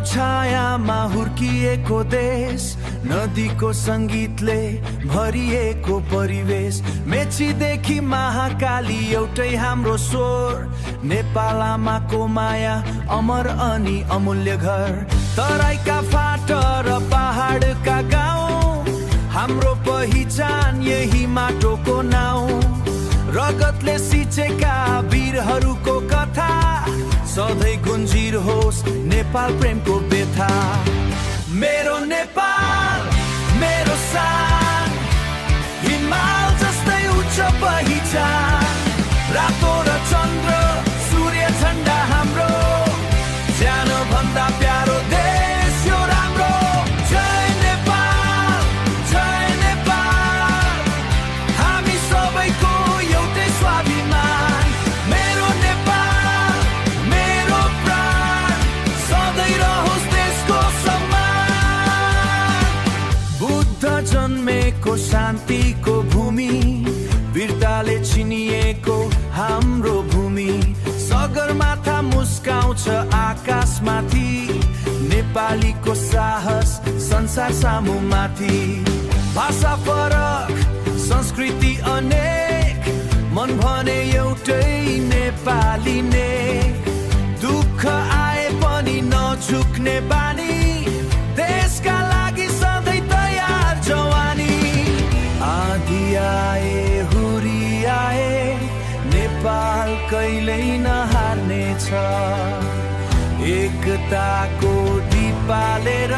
छायामा हुर्किएको देश, नदीको संगीतले भरिएको परिवेश। मेचीदेखि महाकाली एउटै हाम्रो स्वर, नेपाल आमाको माया अमर अनि अमूल्य घर। तराईका फाट र पहाडका गाउँ, हाम्रो पहिचान यही माटोको नाउँ। रगतले सिचेका वीरहरूको कथा सधैँ गुन्जिरहोस् नेपाल प्रेमको व्यथा। मेरो नेपाल मेरो शान, हिमाल जस्तै उच्च पहिचान। रातो र चन्द्र सूर्य झण्डा हाम्रो, ज्यानो भन्दा प्यारो देश यो राम्रो। जय नेपाल जय नेपाल, हामी सबैको एउटै स्वाभिमान। मेरो नेपाल मेरो प्राण, सधैँ रहोस् देशको सम्मान। बुद्ध जन्मेको शान्तिको भूमि, वीरताले चिनिएको हाम्रो भूमि। सगरमाथा मुस्काउँछ आकाशमाथि, नेपालीको साहस संसार सामु माथि। भाषा फरक संस्कृति अनेक, मन भने एउटै नेपाली ने। दुःख आए पनि नझुक्ने बानी, देशका लागि सधैँ तयार जवानी। आधी आए हुरी आए, नेपाल कहिल्यै नहार्ने छ। एकताको दीप बालेर